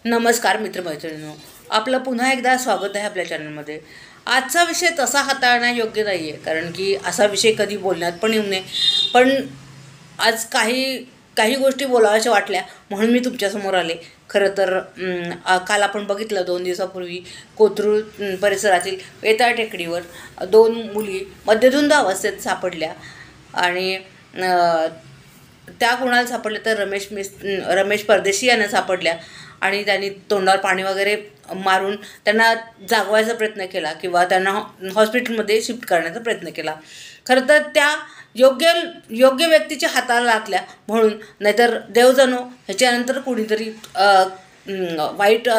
नमस्कार मित्रमैत्रिणींनो, आपलं पुन्हा एकदा स्वागत आहे आपल्या चॅनलमध्ये. आजचा विषय तसा हाताळणं योग्य नाही आहे, कारण की असा विषय कधी बोलण्यात पण येऊ नये. पण आज काही काही गोष्टी बोलाव्याशा वाटल्या म्हणून मी तुमच्यासमोर आले. खरं तर काल आपण बघितलं 2 दिवसापूर्वी कोथरूड परिसरातील वेताळ टेकडीवर 2 मुली मध्यधुंद अवस्थेत सापडल्या आणि त्या कोणाला सापडल्या तर रमेश परदेशी यांना सापडल्या आणि त्यांनी तोंडावर पाणी वगैरे मारून त्यांना जागवायचा प्रयत्न केला किंवा त्यांना हॉस्पिटलमध्ये शिफ्ट करण्याचा प्रयत्न केला. खरं तर त्या योग्य योग्य व्यक्तीच्या हाताला लागल्या म्हणून, नाहीतर देव जाणो ह्याच्यानंतर कुणीतरी वाईट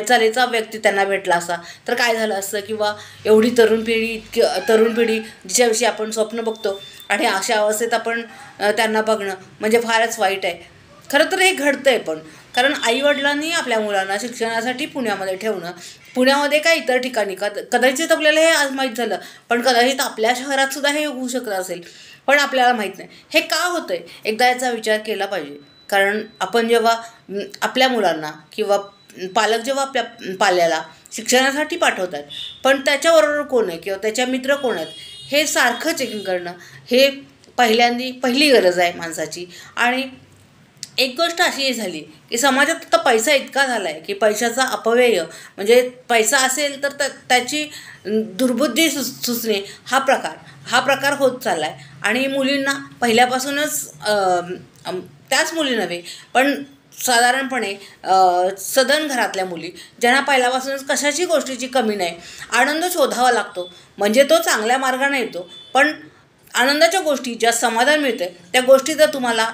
चालीचा व्यक्ती त्यांना भेटला असता तर काय झालं असतं, किंवा एवढी तरुण पिढी जिच्याविषयी आपण स्वप्न बघतो आणि अशा अवस्थेत आपण त्यांना बघणं म्हणजे फारच वाईट आहे. खरं तर हे घडतं आहे, पण कारण आईवडिलांनी आपल्या मुलांना शिक्षणासाठी पुण्यामध्ये ठेवणं, पुण्यामध्ये काय इतर ठिकाणी कदाचित आपल्याला हे आज माहीत झालं, पण कदाचित आपल्या शहरातसुद्धा हे होऊ शकत असेल, पण आपल्याला माहीत नाही. हे का होतं आहे एकदा याचा विचार केला पाहिजे. कारण आपण जेव्हा आपल्या मुलांना किंवा पालक जेव्हा आपल्या पाल्याला शिक्षणासाठी पाठवतात, पण त्याच्याबरोबर कोण आहे किंवा त्याच्या मित्र कोण आहेत हे सारखं चेकिंग करणं हे पहिली गरज आहे माणसाची. आणि एक गोष्ट अशी झाली की समाजात आता पैसा इतका झाला आहे की पैशाचा अपव्यय, म्हणजे पैसा असेल तर त्याची दुर्बुद्धी सुचणे हा प्रकार होत चालला आहे. आणि मुलींना पहिल्यापासूनच त्याच मुली नव्हे पण साधारणपणे सधन घरातल्या मुली ज्यांना पहिल्यापासूनच कशाची गोष्टीची कमी नाही, आनंद शोधावा लागतो, म्हणजे तो चांगल्या मार्गाने येतो. पण आनंदाच्या गोष्टी ज्या समाधान मिळते त्या गोष्टी जर तुम्हाला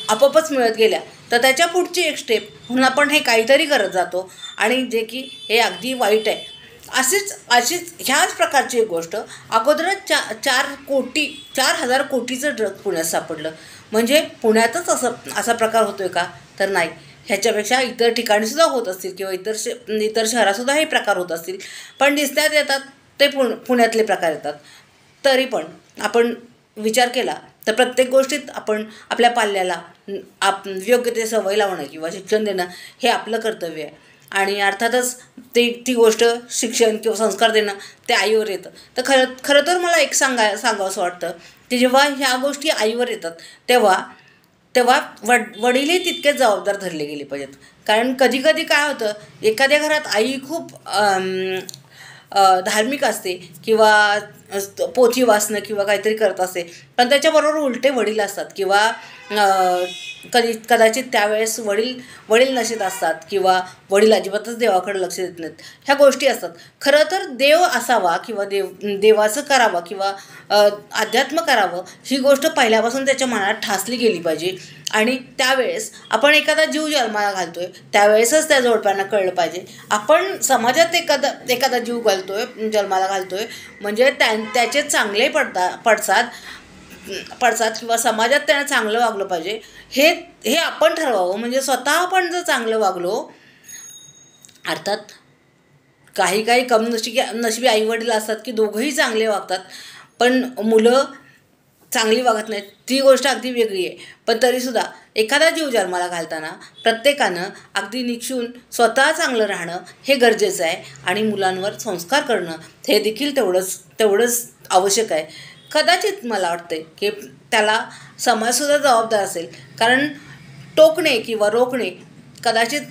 आपोआपच मिळत गेल्या तर त्याच्या पुढची एक स्टेप म्हणून आपण हे काहीतरी करत जातो, आणि जे की हे अगदी वाईट आहे. अशीच ह्याच प्रकारची एक गोष्ट अगोदरच 4,000 कोटीचं ड्रग पुण्यात सापडलं. म्हणजे पुण्यातच असा प्रकार होतोय का? तर नाही, ह्याच्यापेक्षा इतर ठिकाणीसुद्धा होत असतील किंवा इतर शहरातसुद्धा हे प्रकार होत असतील, पण दिसण्यात येतात ते पुण्यातले प्रकार येतात. तरी पण आपण विचार केला तर प्रत्येक गोष्टीत आपण आपल्या पाल्याला योग्य ते सवय लावणं किंवा शिक्षण देणं हे आपलं कर्तव्य आहे. आणि अर्थातच ती गोष्ट शिक्षण किंवा संस्कार देणं ते आईवर येतं. तर खरं तर मला एक सांगावं असं वाटतं की जेव्हा ह्या गोष्टी आईवर येतात तेव्हा वडीलही तितकेच जबाबदार धरले गेले पाहिजेत. कारण कधी काय होतं, एखाद्या घरात आई खूप धार्मिक असते किंवा पोथी वाचणं किंवा काहीतरी करत असते, पण त्याच्याबरोबर उलटे वडील असतात किंवा कदाचित त्यावेळेस वडील नशेत असतात किंवा वडील अजिबातच देवाकडे लक्ष देत नाहीत. ह्या गोष्टी असतात. खरं तर देव असावा किंवा देवाचं करावं किंवा अध्यात्म करावं ही गोष्ट पहिल्यापासून त्याच्या मनात ठासली गेली पाहिजे. आणि त्यावेळेस आपण एखादा जीव जन्माला घालतोय त्यावेळेसच त्या जोडप्यांना कळलं पाहिजे. आपण समाजात एखादा जीव जन्माला घालतोय म्हणजे त्याचे चांगले पडसाद किंवा समाजात त्यानं चांगलं वागलं पाहिजे हे आपण ठरवावं. म्हणजे स्वतः आपण जर चांगलं वागलो, अर्थात काही कम नशिबी आईवडील असतात की दोघंही चांगले वागतात पण मुलं चांगली वागत नाहीत, ती गोष्ट अगदी वेगळी आहे. पण तरीसुद्धा एखादा जीव जन्माला घालताना प्रत्येकानं अगदी निक्षून स्वतः चांगलं राहणं हे गरजेचं आहे. आणि मुलांवर संस्कार करणं हे देखील तेवढंच आवश्यक आहे. कदाचित मला वाटते की त्याला समाजसुद्धा जबाबदार असेल, कारण टोकणे किंवा रोखणे कदाचित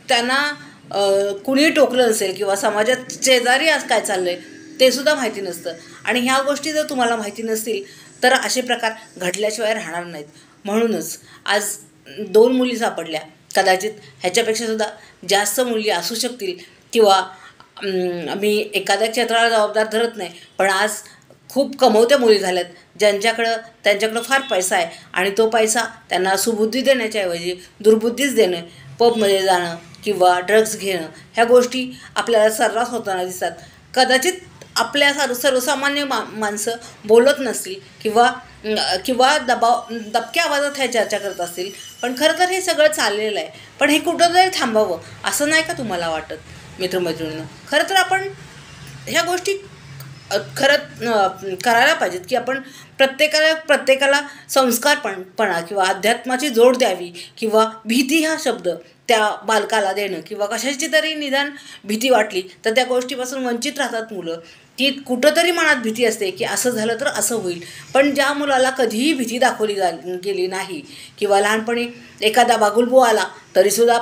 त्यांना कुणीही टोकलं नसेल किंवा समाजात शेजारी आज काय चाललं आहे ते सुद्धा माहिती नसतं. आणि ह्या गोष्टी जर तुम्हाला माहिती नसतील तर असे प्रकार घडल्याशिवाय राहणार नाहीत. म्हणूनच आज 2 मुली सापडल्या, कदाचित ह्याच्यापेक्षासुद्धा जास्त मुली असू शकतील किंवा मी एखाद्या क्षेत्राला जबाबदार धरत नाही, पण आज खूप कमवत्या मुली झाल्यात त्यांच्याकडं फार पैसा आहे आणि तो पैसा त्यांना सुबुद्धी देण्याच्याऐवजी दुर्बुद्धीच देणं, पबमध्ये जाणं किंवा ड्रग्ज घेणं ह्या गोष्टी आपल्याला सर्रास होताना दिसतात. कदाचित आपल्या सर्वसामान्य माणसं बोलत नसतील किंवा दबक्या आवाजात ह्या चर्चा करत असतील, पण खरं तर हे सगळं चाललेलं आहे. पण हे कुठंतरी थांबावं असं नाही का तुम्हाला वाटत मित्रमैत्रिणींनो? खरं तर आपण ह्या गोष्टी करायला पाहिजेत की आपण प्रत्येकाला संस्कारपणा किंवा अध्यात्माची जोड द्यावी किंवा भीती हा शब्द त्या बालकाला देणं किंवा कशाची तरी निदान भीती वाटली तर त्या गोष्टीपासून वंचित राहतात मुलं. की कुठंतरी मनात भीती असते की असं झालं तर असं होईल. पण ज्या मुलाला कधीही भीती दाखवली गेली नाही किंवा लहानपणी एखादा बागुलबो आला तरीसुद्धा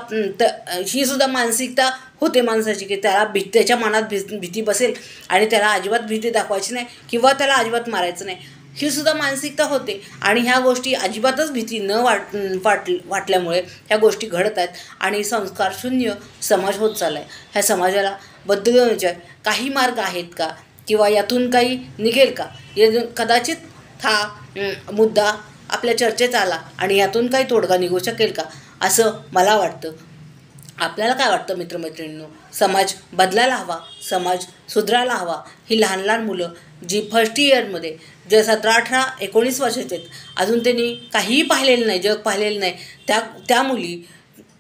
ही सुद्धा मानसिकता होते माणसाची की त्याला त्याच्या मनात भीती बसेल आणि त्याला अजिबात भीती दाखवायची नाही किंवा त्याला अजिबात मारायचं नाही, ही सुद्धा मानसिकता होते. आणि ह्या गोष्टी अजिबातच भीती न वाटल्यामुळे ह्या गोष्टी घडत आहेत आणि संस्कारशून्य समाज होत चालला आहे. ह्या समाजाला बदलवण्याचे काही मार्ग आहेत का किंवा यातून काही निघेल का? कदाचित हा मुद्दा आपल्या चर्चेत आला आणि यातून काही तोडगा निघू शकेल का असं मला वाटतं. आपल्याला काय वाटतं मित्रमैत्रिणींनो? समाज बदलायला हवा, समाज सुधारायला हवा. ही लहान लहान मुलं जी फर्स्ट इयरमध्ये जे 17-18-19 वर्षाचे आहेत, अजून त्यांनी काहीही पाहिलेलं नाही, जग पाहिलेलं नाही, त्या मुली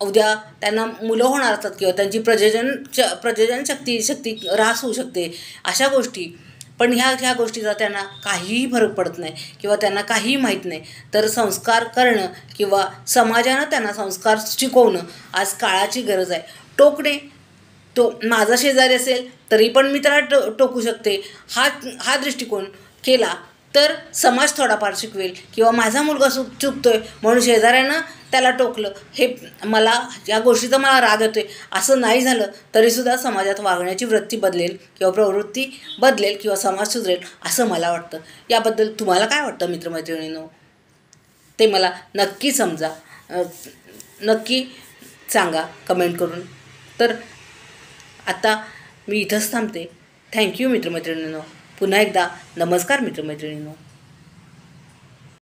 उद्या त्यांना मुलं होणार असतात किंवा त्यांची प्रजनन शक्ती ऱ्हास होऊ शकते, अशा गोष्टी. पण ह्या गोष्टीचा त्यांना काहीही फरक पडत नाही किंवा त्यांना काहीही माहीत नाही. तर संस्कार करणं किंवा समाजानं त्यांना संस्कार शिकवणं आज काळाची गरज आहे. टोकणे, तो माझा शेजारी असेल तरी पण मी त्याला टोकू शकते, हा दृष्टिकोन केला तर समाज थोडाफार शिकवेल. किंवा माझा मुलगा चुकतोय म्हणून शेजाऱ्यानं त्याला टोकलं, हे मला या गोष्टीचा मला राग येतोय, असं नाही झालं तरीसुद्धा समाजात वागण्याची वृत्ती बदलेल किंवा प्रवृत्ती बदलेल किंवा समाज सुधरेल असं मला वाटतं. याबद्दल तुम्हाला काय वाटतं मित्रमैत्रिणींनो? ते मला नक्की नक्की सांगा कमेंट करून. तर आता मी इथंच थांबते. थँक्यू मित्रमैत्रिणींनो. पुन्हा एकदा नमस्कार मित्रमैत्रिणींनो.